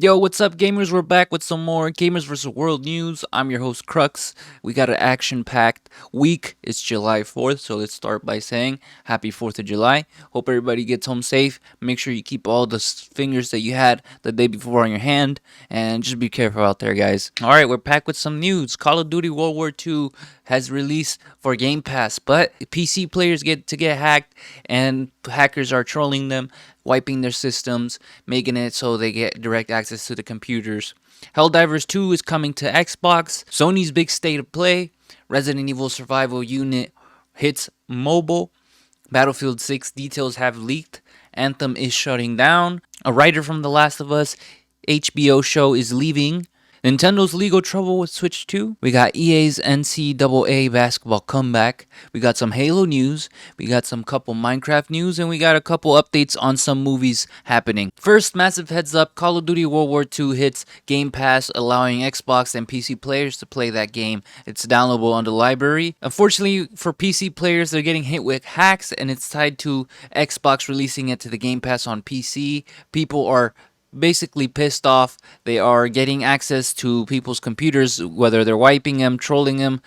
Yo, what's up, gamers? We're back with some more Gamers vs. World news. I'm your host, Crux. We got an action packed week. It's July 4th, so let's start by saying happy 4th of July. Hope everybody gets home safe. Make sure you keep all the fingers that you had the day before on your hand, and just be careful out there, guys. Alright, we're packed with some news. Call of Duty World War II has released for Game Pass, but PC players get hacked, and hackers are trolling them, wiping their systems, making it so they get direct access to the computers. Helldivers 2 is coming to Xbox. Sony's big state of play. Resident Evil Survival Unit hits mobile. Battlefield 6 details have leaked. Anthem is shutting down. A writer from The Last of Us HBO show is leaving. Nintendo's legal trouble with Switch 2. We got EA's NCAA Basketball comeback. We got some Halo news. We got some couple Minecraft news. And we got a couple updates on some movies happening. First, massive heads up. Call of Duty World War II hits Game Pass, allowing Xbox and PC players to play that game. It's downloadable on the library. Unfortunately, for PC players, they're getting hit with hacks. And it's tied to Xbox releasing it to the Game Pass on PC. People are basically pissed off. They are getting access to people's computers, whether they're wiping them, trolling them.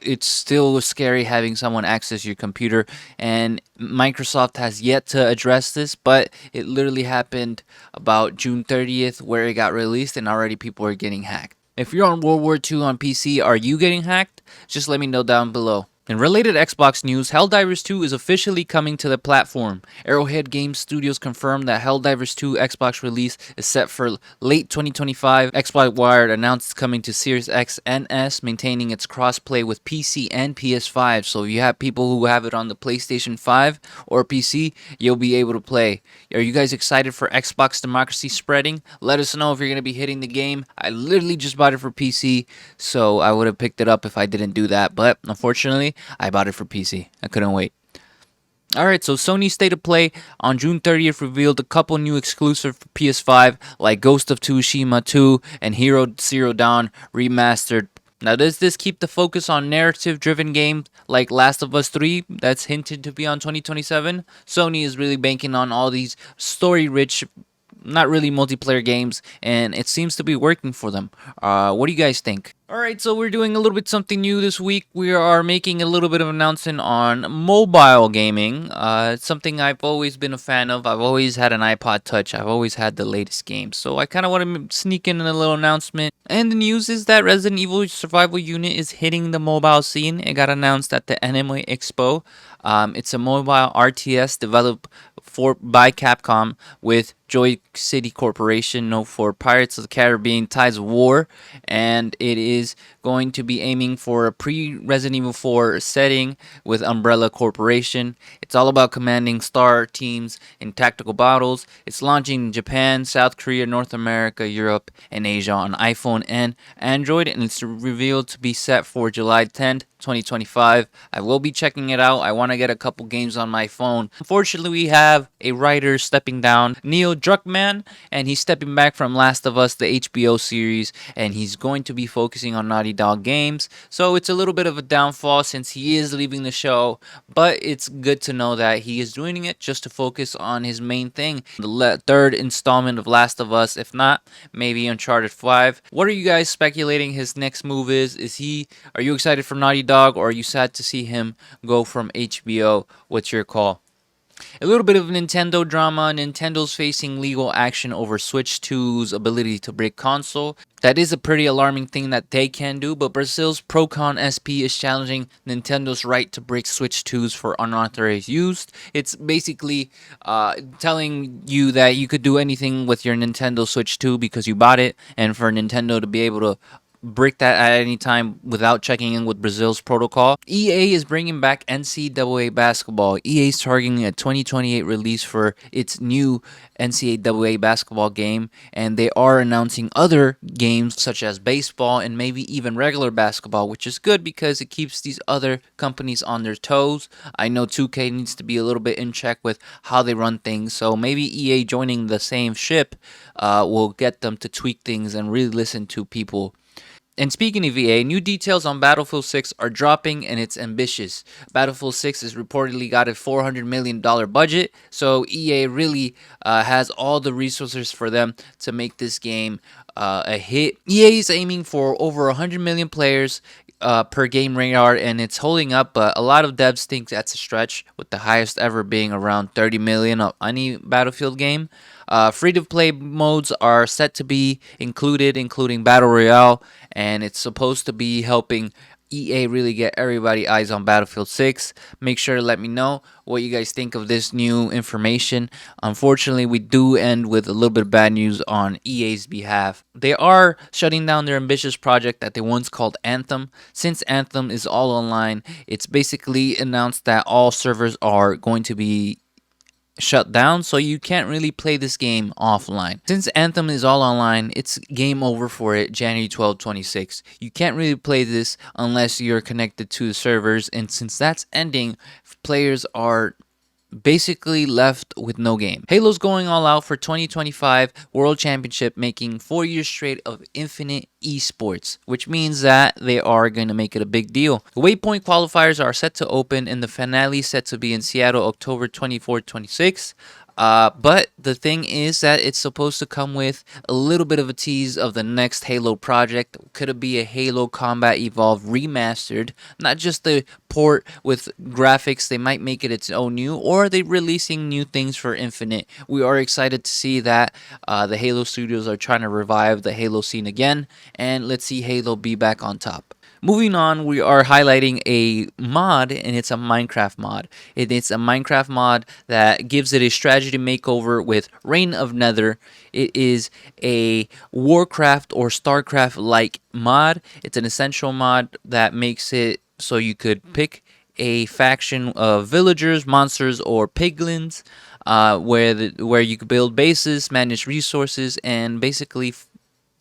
It's still scary having someone access your computer, and Microsoft has yet to address this, but it literally happened about June 30th where it got released, and already people are getting hacked. If you're on World War II on PC, are you getting hacked? Just let me know down below. In related Xbox news, Helldivers 2 is officially coming to the platform. Arrowhead Game Studios confirmed that Helldivers 2 Xbox release is set for late 2025. Xbox Wired announced it's coming to Series X and S, maintaining its crossplay with PC and PS5. So if you have people who have it on the PlayStation 5 or PC, you'll be able to play. Are you guys excited for Xbox democracy spreading? Let us know if you're going to be hitting the game. I literally just bought it for PC, so I would have picked it up if I didn't do that, but unfortunately, I bought it for PC. I couldn't wait. Alright, so Sony State of Play on June 30th revealed a couple new exclusives for PS5, like Ghost of Tsushima 2 and Hero Zero Dawn Remastered. Now, does this keep the focus on narrative-driven games like Last of Us 3 that's hinted to be on 2027? Sony is really banking on all these story-rich, not really multiplayer games, and it seems to be working for them. What do you guys think? Alright, so we're doing a little bit something new this week. We are making a little bit of an announcement on mobile gaming. It's something I've always been a fan of. I've always had an iPod Touch. I've always had the latest games. So I kind of want to sneak in a little announcement. And the news is that Resident Evil Survival Unit is hitting the mobile scene. It got announced at the Anime Expo. It's a mobile RTS developed by Capcom with Joy City Corporation, known for Pirates of the Caribbean Tides of War, and it is going to be aiming for a pre-Resident Evil 4 setting with Umbrella Corporation. It's all about commanding star teams in tactical battles. It's launching in Japan, South Korea, North America, Europe, and Asia on iPhone and Android, and it's revealed to be set for July 10th, 2025. I will be checking it out. I want to get a couple games on my phone. Unfortunately, we have a writer stepping down, Neil Druckmann, and he's stepping back from Last of Us, the HBO series, and he's going to be focusing on Naughty Dog games. So it's a little bit of a downfall since he is leaving the show, but it's good to know that he is doing it just to focus on his main thing, the third installment of Last of Us. If not, maybe Uncharted 5. What are you guys speculating his next move is? Are you excited for Naughty Dog, or are you sad to see him go from HBO? What's your call? A little bit of Nintendo drama. Nintendo's facing legal action over Switch 2's ability to break console. That is a pretty alarming thing that they can do, but Brazil's Procon SP is challenging Nintendo's right to break Switch 2s for unauthorized use. It's basically telling you that you could do anything with your Nintendo Switch 2 because you bought it, and for Nintendo to be able to break that at any time without checking in with Brazil's protocol. EA is bringing back NCAA Basketball. EA is targeting a 2028 release for its new NCAA Basketball game, and they are announcing other games such as baseball and maybe even regular basketball, which is good because it keeps these other companies on their toes. I know 2K needs to be a little bit in check with how they run things, so maybe EA joining the same ship will get them to tweak things and really listen to people. And speaking of EA, new details on Battlefield 6 are dropping and it's ambitious. Battlefield 6 has reportedly got a $400 million budget, so EA really has all the resources for them to make this game a hit. EA is aiming for over 100 million players per game radar, and it's holding up, but a lot of devs think that's a stretch, with the highest ever being around 30 million of any Battlefield game. Free-to-play modes are set to be included, including Battle Royale, and it's supposed to be helping EA really get everybody eyes on Battlefield 6. Make sure to let me know what you guys think of this new information. Unfortunately, we do end with a little bit of bad news on EA's behalf. They are shutting down their ambitious project that they once called Anthem. Since Anthem is all online, it's basically announced that all servers are going to be shut down, so you can't really play this game offline. Since Anthem is all online, it's game over for it January 12, 26. You can't really play this unless you're connected to the servers, and since that's ending, players are basically left with no game. Halo's going all out for 2025 World Championship, making 4 years straight of infinite esports, which means that they are going to make it a big deal. The Waypoint qualifiers are set to open and the finale set to be in Seattle October 24th, 26. But the thing is that it's supposed to come with a little bit of a tease of the next Halo project. Could it be a Halo Combat Evolved remastered? Not just the port with graphics, they might make it its own new, or are they releasing new things for Infinite? We are excited to see that the Halo studios are trying to revive the Halo scene again, and let's see Halo be back on top. Moving on, we are highlighting a mod, and it's a Minecraft mod. It's a Minecraft mod that gives it a strategy makeover with Reign of Nether. It is a Warcraft or Starcraft-like mod. It's an essential mod that makes it so you could pick a faction of villagers, monsters, or piglins, where you could build bases, manage resources, and basically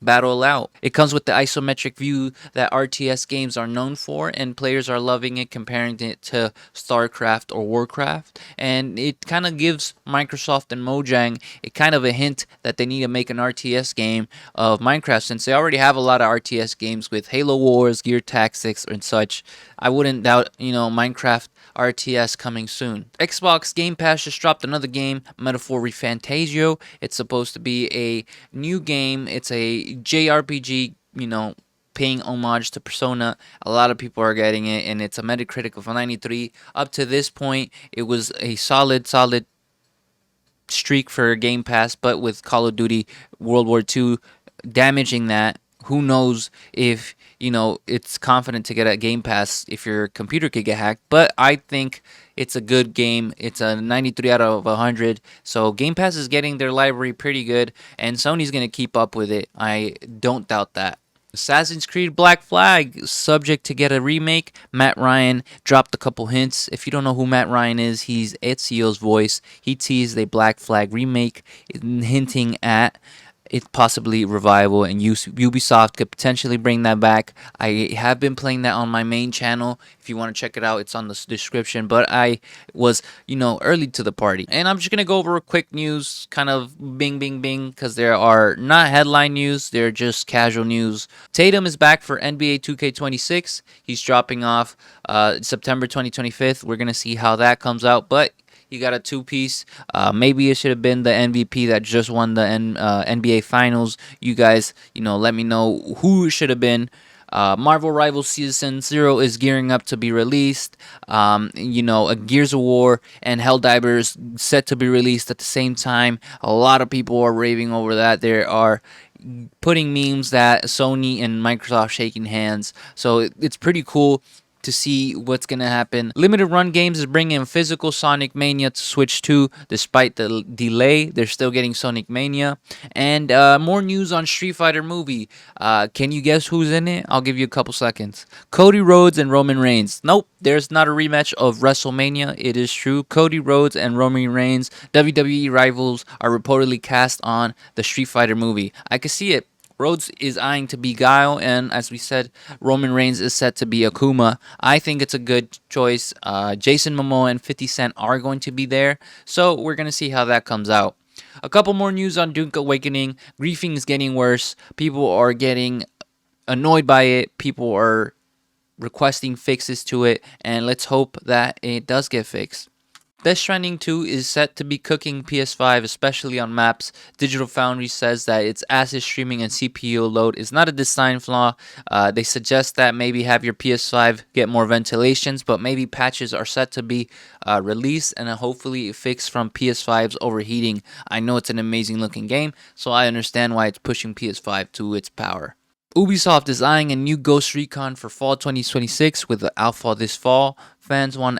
battle out. It comes with the isometric view that RTS games are known for, and players are loving it, comparing it to StarCraft or Warcraft. And it kind of gives Microsoft and Mojang a hint that they need to make an RTS game of Minecraft, since they already have a lot of RTS games with Halo Wars, Gear Tactics, and such. I wouldn't doubt, Minecraft RTS coming soon. Xbox Game Pass just dropped another game, Metaphor ReFantazio. It's supposed to be a new game. It's a JRPG, paying homage to Persona. A lot of people are getting it, and it's a Metacritic of 93. Up to this point, it was a solid streak for Game Pass, but with Call of Duty World War II damaging that, who knows if it's confident to get a Game Pass if your computer could get hacked. But I think it's a good game. It's a 93 out of 100. So Game Pass is getting their library pretty good, and Sony's going to keep up with it. I don't doubt that. Assassin's Creed Black Flag, subject to get a remake. Matt Ryan dropped a couple hints. If you don't know who Matt Ryan is, he's Ezio's voice. He teased a Black Flag remake, hinting at it's possibly revival, and Ubisoft could potentially bring that back. I have been playing that on my main channel. If you want to check it out, it's on the description. But I was, early to the party. And I'm just going to go over a quick news, kind of bing, because there are not headline news. They're just casual news. Tatum is back for NBA 2K26. He's dropping off September 2025. We're going to see how that comes out. But you got a two-piece. Maybe it should have been the MVP that just won the NBA Finals. You guys, let me know who it should have been. Marvel Rivals Season 0 is gearing up to be released. A Gears of War and Helldivers set to be released at the same time. A lot of people are raving over that. There are putting memes that Sony and Microsoft shaking hands. So it's pretty cool to see what's going to happen. Limited Run Games is bringing physical Sonic Mania to Switch 2. Despite the delay, they're still getting Sonic Mania. And more news on Street Fighter movie. Can you guess who's in it? I'll give you a couple seconds. Cody Rhodes and Roman Reigns. Nope, there's not a rematch of WrestleMania. It is true. Cody Rhodes and Roman Reigns, WWE rivals, are reportedly cast on the Street Fighter movie. I could see it. Rhodes is eyeing to be Guile, and as we said, Roman Reigns is set to be Akuma. I think it's a good choice. Jason Momoa and 50 Cent are going to be there, so we're going to see how that comes out. A couple more news on Dune Awakening. Griefing is getting worse. People are getting annoyed by it. People are requesting fixes to it, and let's hope that it does get fixed. Death Stranding 2 is set to be cooking PS5, especially on maps. Digital Foundry says that its asset streaming and CPU load is not a design flaw. They suggest that maybe have your PS5 get more ventilations, but maybe patches are set to be released and hopefully fixed from PS5's overheating. I know it's an amazing looking game, so I understand why it's pushing PS5 to its power. Ubisoft is eyeing a new Ghost Recon for fall 2026 with the alpha this fall. Fans want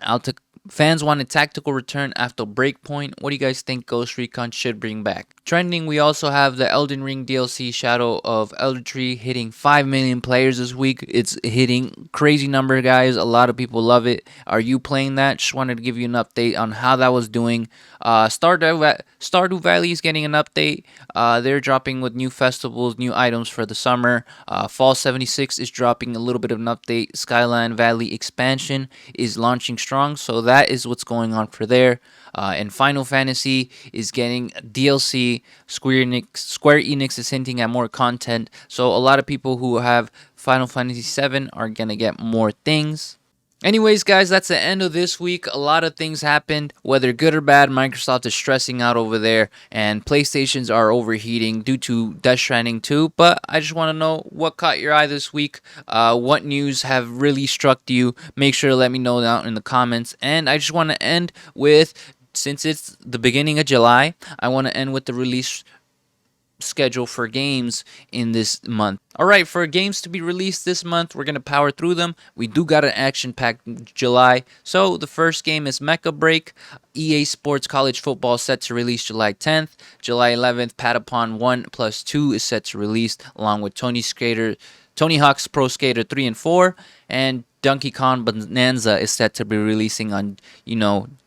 a tactical return after Breakpoint. What do you guys think Ghost Recon should bring back? Trending, we also have the Elden Ring DLC Shadow of Eldertree hitting 5 million players this week. It's hitting crazy number, guys. A lot of people love it. Are you playing that? Just wanted to give you an update on how that was doing. Stardew Valley is getting an update. They're dropping with new festivals, new items for the summer. Fall 76 is dropping a little bit of an update. Skyline Valley expansion is launching strong, so that is what's going on for there. And Final Fantasy is getting DLC. Square Enix is hinting at more content. So a lot of people who have Final Fantasy VII are going to get more things. Anyways, guys, that's the end of this week. A lot of things happened, whether good or bad. Microsoft is stressing out over there, and PlayStations are overheating due to Death Stranding 2. But I just want to know what caught your eye this week. What news have really struck you? Make sure to let me know down in the comments. And I just want to end with, since it's the beginning of July, I want to end with the release schedule for games in this month. Alright, for games to be released this month, we're going to power through them. We do got an action-packed July. So the first game is Mecha Break. EA Sports College Football set to release July 10th. July 11th, Patapon 1+2 is set to release, along with Tony Hawk's Pro Skater 3 and 4. And Donkey Kong Bonanza is set to be releasing on,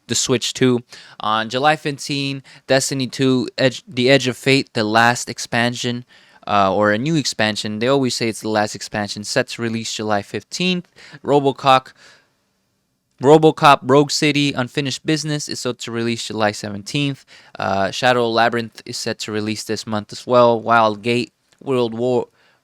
the Switch 2. On July 15, Destiny 2, The Edge of Fate, the last expansion, or a new expansion. They always say it's the last expansion. Set to release July 15th. RoboCop Rogue City Unfinished Business is set to release July 17th. Shadow Labyrinth is set to release this month as well. Wild Gate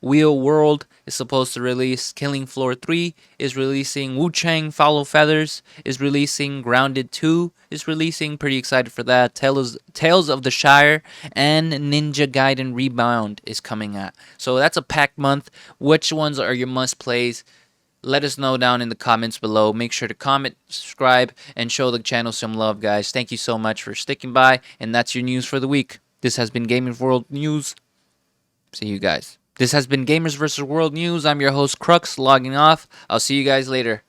Wheel World is supposed to release. Killing Floor 3 is releasing. Wu Chang Follow Feathers is releasing. Grounded 2 is releasing. Pretty excited for that. Tales of the Shire and Ninja Gaiden Rebound is coming out. So that's a packed month. Which ones are your must plays? Let us know down in the comments below. Make sure to comment, subscribe, and show the channel some love, guys. Thank you so much for sticking by. And that's your news for the week. This has been GamersVSWorld News. See you guys. This has been Gamers vs. World News. I'm your host, Crux, logging off. I'll see you guys later.